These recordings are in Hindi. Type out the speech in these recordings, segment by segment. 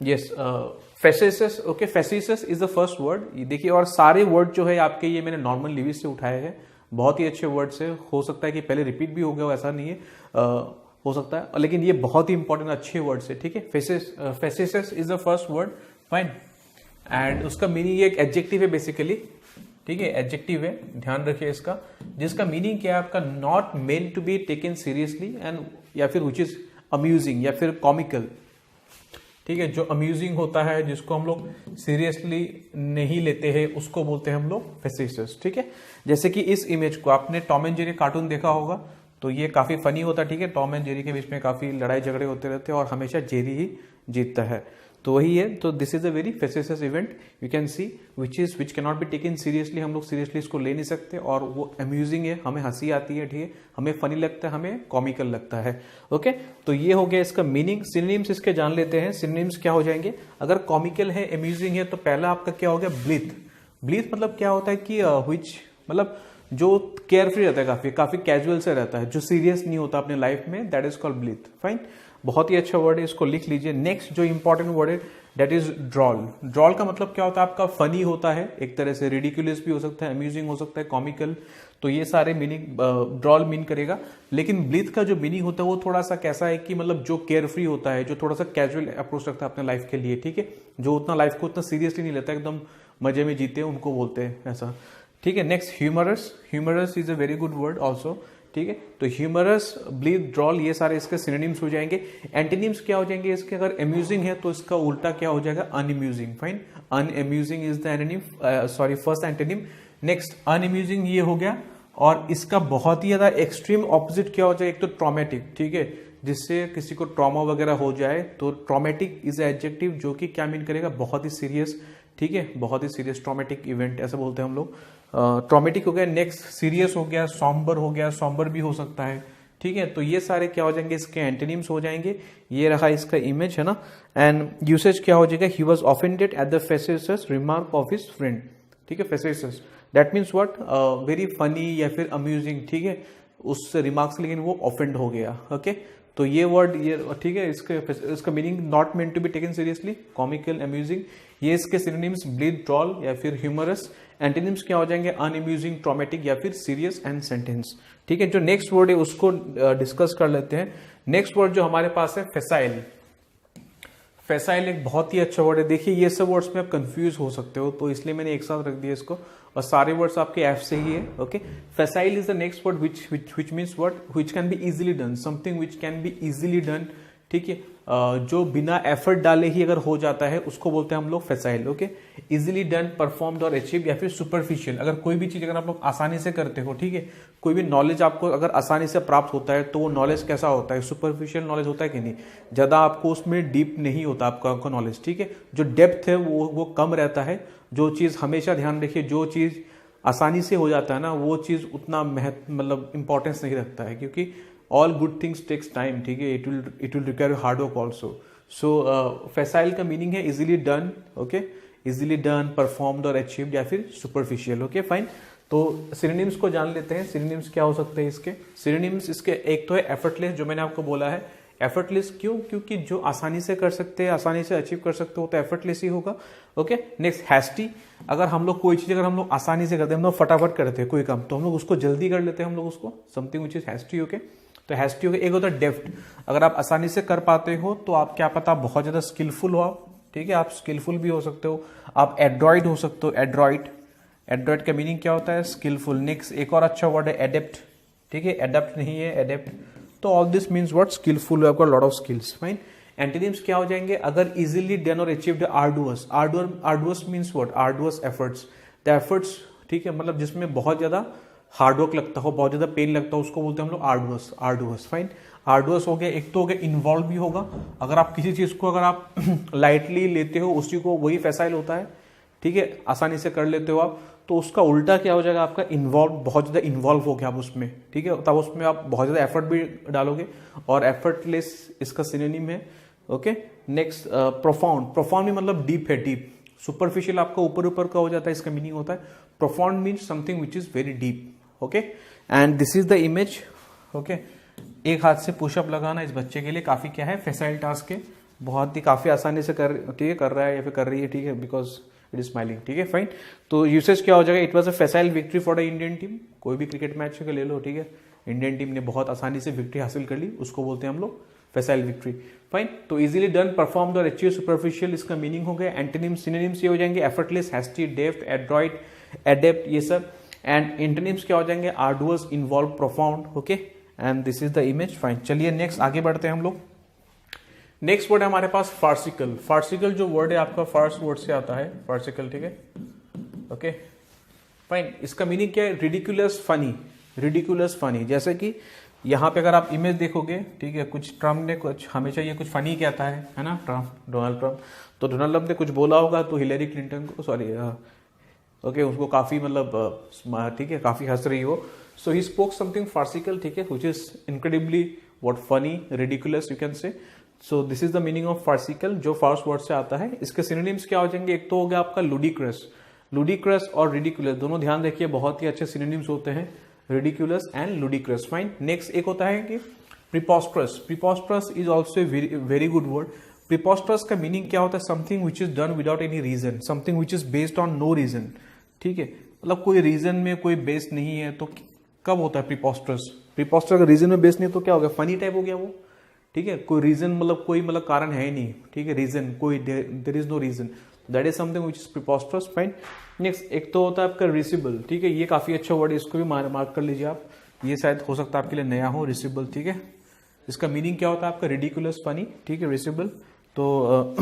Yes, facetious, okay, facetious is the first word. देखिए, और सारे वर्ड जो है आपके ये मैंने नॉर्मल लिविस से उठाए हैं, बहुत ही अच्छे वर्ड्स है। हो सकता है कि पहले रिपीट भी हो गया हो, ऐसा नहीं है, हो सकता है, लेकिन ये बहुत ही इंपॉर्टेंट अच्छे वर्ड्स है, ठीक है। Facetious is the first word, fine. And उसका मीनिंग एक एडजेक्टिव है बेसिकली, ठीक है, एडजेक्टिव है, ध्यान रखिए इसका, जिसका मीनिंग क्या है आपका, not meant to be taken seriously and, या फिर विच इज अम्यूजिंग या फिर कॉमिकल, ठीक है। जो अम्यूजिंग होता है, जिसको हम लोग सीरियसली नहीं लेते हैं, उसको बोलते हैं हम लोग फैसेशियस, ठीक है। जैसे कि इस इमेज को आपने टॉम एंड जेरी कार्टून देखा होगा, तो ये काफी फनी होता है, ठीक है। टॉम एंड जेरी के बीच में काफी लड़ाई झगड़े होते रहते हैं और हमेशा जेरी ही जीतता है, तो वही है। तो this is a very facetious event, you can see, which can not be taken seriously, हम लोग सीरियसली इसको ले नहीं सकते, और वो अम्यूजिंग है, हमें हंसी आती है, ठीक है, हमें फनी लगता है, हमें कॉमिकल लगता है, ओके। तो ये हो गया इसका मीनिंग। सिनोनिम्स इसके जान लेते हैं। सिनोनिम्स क्या हो जाएंगे, अगर कॉमिकल है, अम्यूजिंग है, तो पहला आपका क्या हो गया, ब्लीथ। ब्लीथ मतलब क्या होता है कि विच, मतलब जो केयरफ्री रहता है, काफी काफी कैजुअल से रहता है, जो सीरियस नहीं होता अपने लाइफ में, दैट इज कॉल्ड ब्लीथ, फाइन। बहुत ही अच्छा वर्ड है, इसको लिख लीजिए। नेक्स्ट जो इंपॉर्टेंट वर्ड है दैट इज ड्रॉल। ड्रॉल का मतलब क्या होता है आपका, फनी होता है, एक तरह से रिडिकुलस भी हो सकता है, अम्यूजिंग हो सकता है, कॉमिकल, तो ये सारे मीनिंग ड्रॉल मीन करेगा। लेकिन ब्लीथ का जो मीनिंग होता है वो थोड़ा सा कैसा है कि मतलब जो केयर फ्री होता है, जो थोड़ा सा कैजुअल अप्रोच रखता है अपने लाइफ के लिए, ठीक है, जो उतना लाइफ को उतना सीरियसली नहीं लेता, एकदम मजे में जीते हैं, उनको बोलते हैं ऐसा, ठीक है। Next humorous. Humorous is a very good word also, ठीक है। तो ह्यूमरस, ब्लीथ, ड्रॉल, ये सारे इसके सिनोनिम्स हो जाएंगे। एंटीनिम्स क्या हो जाएंगे इसके, अगर अम्यूजिंग है तो इसका उल्टा क्या हो जाएगा, unamusing, fine. Unamusing is the antonym, sorry first antonym. Next unamusing ये हो गया, और इसका बहुत ही ज्यादा एक्सट्रीम ऑपोजिट क्या हो जाए, एक तो ट्रॉमेटिक, ठीक है, जिससे किसी को ट्रॉमा वगैरह हो जाए, तो ट्रॉमेटिक इज एडजेक्टिव, जो कि क्या मीन करेगा, बहुत ही सीरियस, ठीक है, बहुत ही सीरियस ट्रॉमेटिक इवेंट ऐसा बोलते हैं हम लोग। ट्रॉमेटिक हो गया। नेक्स्ट सीरियस हो गया, सॉम्बर हो गया, सॉम्बर भी हो सकता है, ठीक है। तो ये सारे क्या हो जाएंगे, इसके एंटोनिम्स हो जाएंगे। ये रहा इसका इमेज, है ना। एंड यूसेज क्या हो जाएगा, he was offended at the facetious remark of his friend, ठीक है, facetious, that means what, very funny या फिर अम्यूजिंग, ठीक है, उस रिमार्क से लेकिन वो ऑफेंड हो गया, ओके। तो ये वर्ड, ये ठीक है, इसका meaning not meant to be taken seriously, comical, amusing, ये इसके सिनोनिम्स ब्लीथ, ड्रॉल या फिर ह्यूमरस। एंटीनिम्स क्या हो जाएंगे, अनअम्यूजिंग, ट्रॉमेटिक या फिर सीरियस एंड सेंटेंस, ठीक है। जो नेक्स्ट वर्ड है उसको डिस्कस कर लेते हैं। नेक्स्ट वर्ड जो हमारे पास है, फेसाइल। फेसाइल एक बहुत ही अच्छा वर्ड है। देखिए, ये सब वर्ड्स में आप कंफ्यूज हो सकते हो, तो इसलिए मैंने एक साथ रख दिया इसको, और सारे वर्ड्स आपके एफ से ही है, okay. Facile is the next word which means what, which can be easily done, something which can be easily done, ठीक है, जो बिना एफर्ट डाले ही अगर हो जाता है, उसको बोलते हैं हम लोग फेसाइल, ओके। इजीली डन, परफॉर्म्ड और अचीव, या फिर सुपरफिशियल, अगर कोई भी चीज अगर आप लोग आसानी से करते हो, ठीक है, कोई भी नॉलेज आपको अगर आसानी से प्राप्त होता है, तो वो नॉलेज कैसा होता है, सुपरफिशियल नॉलेज होता है कि नहीं, ज्यादा आपको उसमें डीप नहीं होता आपका नॉलेज, ठीक है। जो डेप्थ है वो कम रहता है। जो चीज, हमेशा ध्यान रखिए, जो चीज आसानी से हो जाता है ना, वो चीज उतना महत्व, मतलब इंपॉर्टेंस नहीं रखता है, क्योंकि all good things takes time, ठीक है, it will require hard work also. So facile का मीनिंग है easily done, okay, easily done, performed और अचीव्ड, या फिर सुपरफिशियल, ओके, फाइन। तो सिनोनिम्स को जान लेते हैं। सिनोनिम्स क्या हो सकते हैं इसके, सिनोनिम्स इसके एक तो है एफर्टलेस, जो मैंने आपको बोला है, एफर्टलेस क्यों, क्योंकि जो आसानी से कर सकते हैं, आसानी से अचीव कर सकते हो, तो एफर्टलेस ही होगा, ओके। नेक्स्ट हैस्टी, अगर हम लोग कोई चीज अगर हम लोग आसानी से करते हैं, हम लोग फटाफट करते हैं कोई काम, तो हम लोग उसको जल्दी कर लेते हैं, हम लोग उसको, something which is hasty, okay. तो हैस्टी हो गया। एक होता है डेफ्ट, अगर आप आसानी से कर पाते हो, तो आप क्या पता आप बहुत ज्यादा स्किलफुल हो आप, ठीक है, आप स्किलफुल भी हो सकते हो, आप एड्रॉइड हो सकते हो, एड्रॉइड। एड्रॉइड का मीनिंग क्या होता है, स्किलफुल। नेक्स्ट एक और अच्छा वर्ड है एडेप्ट, ठीक है, एडेप्ट नहीं है, एडेप्ट। तो all this means what, skillful, आपका lot of skills, fine. Antonyms क्या हो जाएंगे, अगर इजीली डन और achieved, arduous. Arduous means what, arduous efforts, the efforts, ठीक है, मतलब जिसमें बहुत ज्यादा हार्डवर्क लगता हो, बहुत ज्यादा पेन लगता हो, उसको बोलते हैं हम लोग आर्डुअस, आर्डुअस, फाइन। आर्डुअस हो गया। एक तो हो गया इन्वॉल्व भी होगा, अगर आप किसी चीज को अगर आप लाइटली लेते हो, उसी को, वही फैसाइल होता है, ठीक है, आसानी से कर लेते हो आप, तो उसका उल्टा क्या हो जाएगा आपका, इन्वॉल्व, बहुत ज्यादा इन्वॉल्व हो गया आप उसमें, ठीक है, तब उसमें आप बहुत ज्यादा एफर्ट भी डालोगे, और एफर्टलेस इसका सिनोनिम है, ओके। Next profound. प्रोफाउंड मतलब डीप है, डीप। सुपरफिशियल आपका ऊपर ऊपर का हो जाता है, इसका मीनिंग होता है profound means something which is very deep, okay. And this is the image, okay. एक हाथ से पुशअप लगाना इस बच्चे के लिए काफी क्या है, फैसाइल टास्क है। बहुत ही काफ़ी आसानी से कर रहा है या फिर कर रही है, ठीक है, बिकॉज इट इज स्माइलिंग, ठीक है, फाइन। तो यूसेज क्या हो जाएगा, it was a फैसाइल victory for the Indian team. कोई भी क्रिकेट मैच का ले लो, ठीक है, इंडियन टीम ने बहुत आसानी से विक्ट्री हासिल कर ली, उसको बोलते हैं हम लोग फैसाइल विक्ट्री, फाइन। तो इजीली डन, परफॉर्म और अचीव, सुपरफिशियल, इसका मीनिंग हो गया। एंटोनिम्स सिनोनिम्स ये हो जाएंगे एफर्टलेस, हैस्टी, डेफ्ट, एड्रॉइट, एडेप्ट, ये सब। एंड एंटोनिम्स क्या हो जाएंगे, arduous, involve, profound, okay, and this is the image, fine. चलिए नेक्स्ट आगे बढ़ते हैं हम लोग। नेक्स्ट वर्ड है हमारे पास फार्सिकल। फार्सिकल जो वर्ड है आपका फार्स वर्ड से आता है, फार्सिकल, ठीक है, ओके, फाइन। इसका मीनिंग क्या है, रिडिकुलस फनी, रिडिकुलस फनी। जैसे कि यहाँ पे अगर आप इमेज देखोगे, ठीक है, कुछ ट्रम्प ने कुछ हमेशा ये कुछ फनी कहता है ना, ट्रम्प, डोनाल्ड ट्रम्प। तो डोनाल्ड ट्रम्प ने कुछ बोला होगा तो हिलेरी क्लिंटन को, सॉरी, ओके, उसको काफी मतलब, ठीक है, काफी हंस रही हो। सो ही स्पोक समथिंग फार्सिकल, ठीक है, which is incredibly what, funny, ridiculous, you can से। So this is the meaning of farcical, जो फार्स वर्ड से आता है। इसके सिनोनिम्स क्या हो जाएंगे, एक तो हो गया आपका लुडिक्रस। लुडिक्रस और रिडिकुलस दोनों ध्यान रखिए, बहुत ही अच्छे सिनोनिम्स होते हैं, ridiculous and ludicrous, fine. Next एक होता है कि preposterous. Preposterous is also very good word. Preposterous का मीनिंग क्या होता है, something which is done without any reason, something which is based on no reason, ठीक है, मतलब कोई रीजन में कोई बेस नहीं है, तो कब होता है प्रीपोस्ट्रस। प्रीपोस्ट्रस अगर रीजन में बेस नहीं है तो क्या हो गया, फनी टाइप हो गया वो, ठीक है, कोई रीजन मतलब कोई मतलब कारण है ही नहीं, ठीक है, रीजन कोई, there is no reason, that is something which is preposterous, fine. Next एक तो होता है आपका रिसिबल, ठीक है, ये काफी अच्छा वर्ड है, इसको भी मार्क कर लीजिए आप, ये शायद हो सकता है आपके लिए नया हो, रिसिबल, ठीक है। इसका मीनिंग क्या होता है आपका, रिडिकुलस, फनी, ठीक है, रिसिबल। तो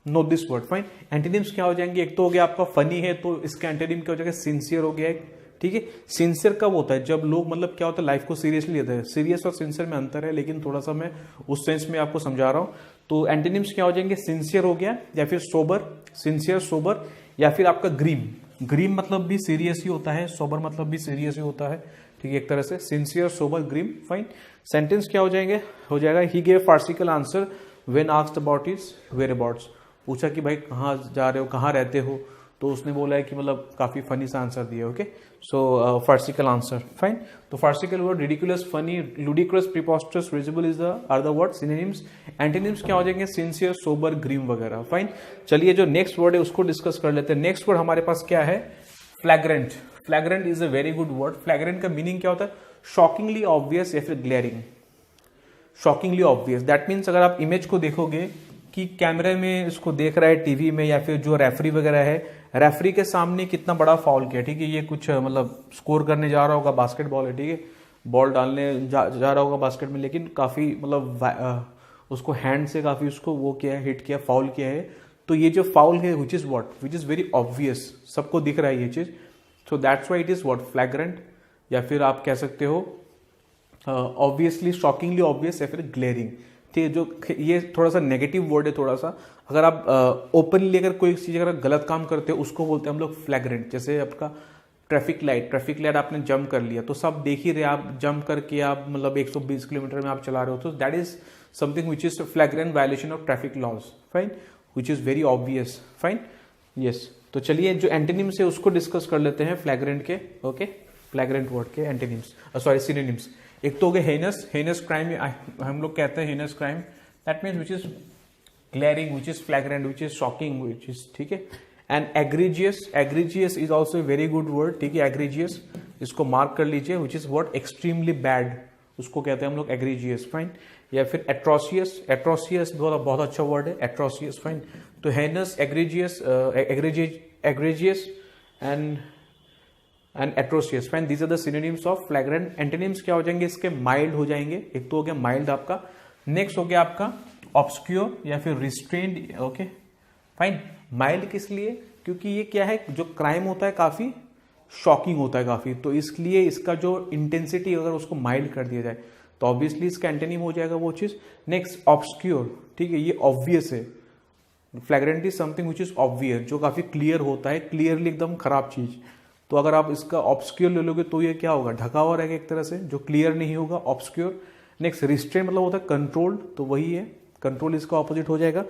no this word, fine. Antonyms क्या हो जाएंगे, एक तो हो गया आपका फनी है, तो इसका एंटीनिम क्या हो जाएगा, सिंसियर हो गया एक, ठीक है। सिंसियर कब होता है, जब लोग मतलब क्या होता है, लाइफ को सीरियसली लेते हैं। सीरियस और सिंसियर में अंतर है, लेकिन थोड़ा सा मैं उस सेंस में आपको समझा रहा हूं। तो एंटीनिम्स क्या हो जाएंगे, सिंसियर हो गया, या फिर सोबर, सिंसियर, सोबर, या फिर आपका ग्रीम। ग्रीम मतलब भी सीरियस ही होता है, सोबर मतलब भी सीरियस ही होता है, ठीक है, एक तरह से sincere, sober, grim, fine. Sentence क्या हो जाएंगे, हो जाएगा he gave farcical answer when asked about his whereabouts. पूछा कि भाई कहाँ जा रहे हो, कहाँ रहते हो, तो उसने बोला है कि मतलब काफी फनी सा आंसर दिया, okay. So farcical answer, fine. तो farcical word ridiculous, funny, ludicrous, preposterous, risible is the are the word synonyms. Antonyms क्या हो जाएंगे, सिंसियर, सोबर, ग्रीम वगैरह, फाइन। चलिए जो नेक्स्ट वर्ड है उसको डिस्कस कर लेते हैं। नेक्स्ट वर्ड हमारे पास क्या है, फ्लैग्रेंट। फ्लैग्रेंट is a very good word. फ्लैग्रेंट का मीनिंग क्या होता है, शॉकिंगली ऑब्वियस या फिर glaring. Shockingly obvious that means अगर आप इमेज को देखोगे कि कैमरे में इसको देख रहा है, टीवी में, या फिर जो रेफरी वगैरह है, रेफरी के सामने कितना बड़ा फाउल किया, ठीक है, ये कुछ मतलब स्कोर करने जा रहा होगा, बास्केटबॉल है, ठीक है, बॉल डालने जा रहा होगा बास्केट में, लेकिन काफी मतलब उसको हैंड से काफी उसको वो किया है, हिट किया, फाउल किया है। तो ये जो फाउल है which is what, which is very obvious, सबको दिख रहा है ये चीज, so that's why it is what, फ्लैग्रेंट, या फिर आप कह सकते हो ऑब्वियसली, शॉकिंगली ऑब्वियस, या फिर ग्लेयरिंग, ठीक है। जो ये थोड़ा सा नेगेटिव वर्ड है, थोड़ा सा अगर आप ओपनली अगर कोई चीज अगर गलत काम करते हो उसको बोलते हैं हम लोग फ्लैग्रेंट। जैसे आपका ट्रैफिक लाइट आपने जंप कर लिया, तो सब देख ही रहे, आप जंप करके आप मतलब 120 किलोमीटर में आप चला रहे हो, तो that is something which is flagrant violation of traffic laws, fine, which is very obvious, fine, yes. तो चलिए जो एंटीनिम्स है उसको डिस्कस कर लेते हैं फ्लैग्रेंट के, ओके, फ्लैग्रेंट वर्ड के एंटीनिम्स, सॉरी सिनोनिम्स। एक तो हो गया हेनस, हेनस क्राइम, हम लोग कहते हैं heinous crime, that means which is glaring, which is फ्लैग्रेंट, which is shocking, which is, ठीक है। And egregious, egregious is also very good word, ठीक है, एग्रीजियस, इसको मार्क कर लीजिए, which is word extremely bad, उसको कहते हैं हम लोग एग्रीजियस, फाइन। या फिर एट्रोसियस, एट्रोसियस बहुत अच्छा वर्ड है, एट्रोसियस, फाइन। तो heinous, egregious, egregious and atrocious, fine, these are the synonyms of flagrant. Antonyms क्या हो जाएंगे इसके, माइल्ड हो जाएंगे, एक तो हो गया माइल्ड आपका, नेक्स्ट हो गया आपका ऑब्स्क्योर या फिर रिस्ट्रेन्ड, ओके, फाइन। माइल्ड किस लिए, क्योंकि ये क्या है, जो क्राइम होता है काफी शॉकिंग होता है काफी, तो इसलिए इसका जो इंटेंसिटी अगर उसको माइल्ड कर दिया जाए तो ऑब्वियसली इसका एंटोनिम हो जाएगा वो चीज। नेक्स्ट ऑब्स्क्योर, ठीक है, ये ऑब्वियस है, फ्लैग्रेंट is something which is obvious, जो काफी क्लियर होता है, क्लियरली एकदम खराब चीज। तो अगर आप इसका ऑब्स्क्योर ले लोगे तो ये क्या होगा, ढका हुआ रहेगा एक तरह से, जो क्लियर नहीं होगा, ऑब्स्क्योर। नेक्स्ट रिस्ट्रेन मतलब होता है कंट्रोल्ड, तो वही है, कंट्रोल इसका ऑपोजिट हो जाएगा।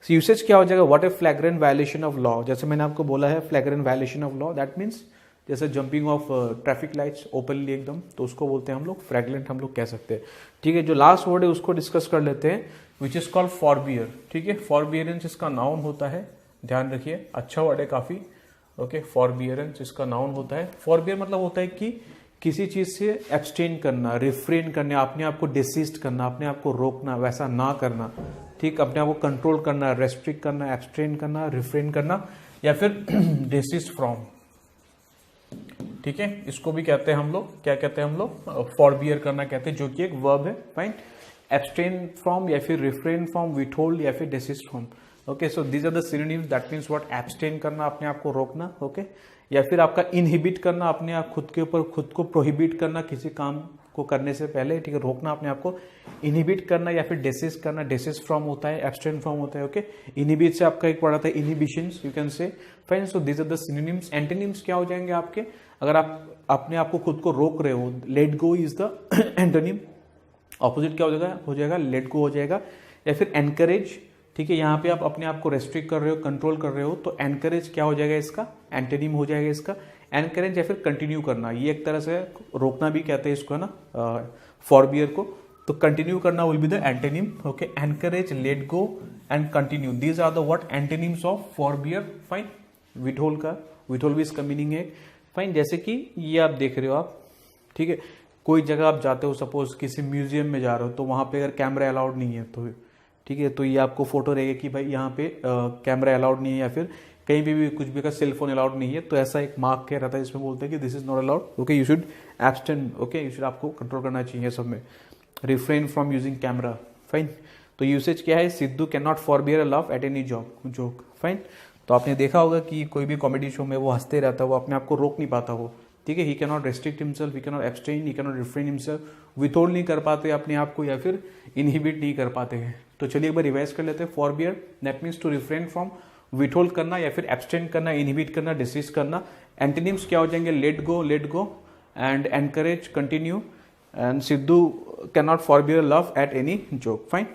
यूसेज क्या हो जाएगा, what a flagrant violation of law, जैसे मैंने आपको बोला है flagrant violation of law, that means जैसे jumping of traffic lights openly एकदम, तो उसको बोलते हैं हम लोग फ्रैगलेंट, हम लोग कह सकते हैं। ठीक है, जो लास्ट वर्ड है उसको डिस्कस कर लेते हैं, विच इज कॉल्ड फॉरबियर। ठीक है, फॉरबियरेंस इसका नाउन होता है, ध्यान रखिए, अच्छा वर्ड है काफी। ओके, फॉरबियरेंस इसका नाउन होता है। फॉरबियर मतलब होता है कि किसी चीज से एब्सटेन करना, रिफ्रेन करना, अपने आप को डिसिस्ट करना, अपने आप को रोकना, वैसा ना करना। ठीक, अपने आप को कंट्रोल करना, रेस्ट्रिक्ट करना, एब्सटेन करना, रिफ्रेन करना, या फिर डिसिस्ट फ्रॉम। ठीक है, इसको भी कहते हैं हम लोग, क्या कहते हैं हम लोग, फॉरबियर करना कहते हैं, जो कि एक वर्ब है। फाइन, एब्सटेन फ्रॉम या फिर रिफ्रेन फ्रॉम, विथहोल्ड या फिर desist from. Okay, so these are the synonyms, that means what, abstain करना, अपने आप को रोकना। ओके, या फिर आपका इनहिबिट करना, अपने आप खुद के ऊपर खुद को प्रोहिबिट करना किसी काम को करने से पहले। ठीक है, रोकना अपने आप को, इनहिबिट करना या फिर डिसिस्ट करना। डिसिस्ट फ्रॉम होता है, एब्सटेन फ्रॉम होता है। ओके, इनहिबिट से आपका एक पड़ा था inhibitions, you can say. Fine, so these are the synonyms. Antonyms क्या हो जाएंगे आपके, अगर आप अपने आप को खुद को रोक रहे हो, let go is the antonym. Opposite क्या हो जाएगा, लेट गो हो जाएगा। या फिर एनकरेज। ठीक है, यहाँ पे आप अपने आप को रेस्ट्रिक्ट कर रहे हो, कंट्रोल कर रहे हो, तो एनकरेज क्या हो जाएगा, इसका एंटोनिम हो जाएगा इसका एनकरेज। या फिर कंटिन्यू करना, ये एक तरह से रोकना भी कहते हैं इसको, है ना, फॉरबियर को। तो कंटिन्यू करना will be the antonym. Okay, encourage, let go and continue, these are the what antonyms of forbear. Fine, withhold का, विथहोल्ड भी इसका मीनिंग है। फाइन, जैसे कि ये आप देख रहे हो आप, ठीक है, कोई जगह आप जाते हो, सपोज किसी म्यूजियम में जा रहे हो, तो वहां पे अगर कैमरा अलाउड नहीं है तो ठीक है, तो ये आपको फोटो रहेगा कि भाई यहाँ पे कैमरा अलाउड नहीं है, या फिर कहीं भी कुछ भी का सेल फोन अलाउड नहीं है, तो ऐसा एक मार्क कह रहा था, इसमें बोलते हैं कि this is not allowed. Okay, you should abstain. Okay, you should, आपको कंट्रोल करना चाहिए सब में। Refrain from using camera. Fine, तो यूसेज क्या है, Sidhu can not forbear a laugh at any joke. Fine, तो आपने देखा होगा कि कोई भी कॉमेडी शो में वो हंसते रहता है, वो अपने आप को रोक नहीं पाता हो। ठीक है, he can not restrict himself, he can not abstain, he can not refrain himself, withhold नहीं कर पाते अपने आप को, या फिर इनहिबिट नहीं कर पाते हैं। तो चलिए एक बार रिवाइज कर लेते हैं। Forbear that means to refrain from, withhold करना या फिर एब्सटेन करना, इनहिबिट करना, डिसिस्ट करना। एंटोनिम्स क्या हो जाएंगे, let go and encourage, continue, and Sidhu can not forbear love at any joke. Fine.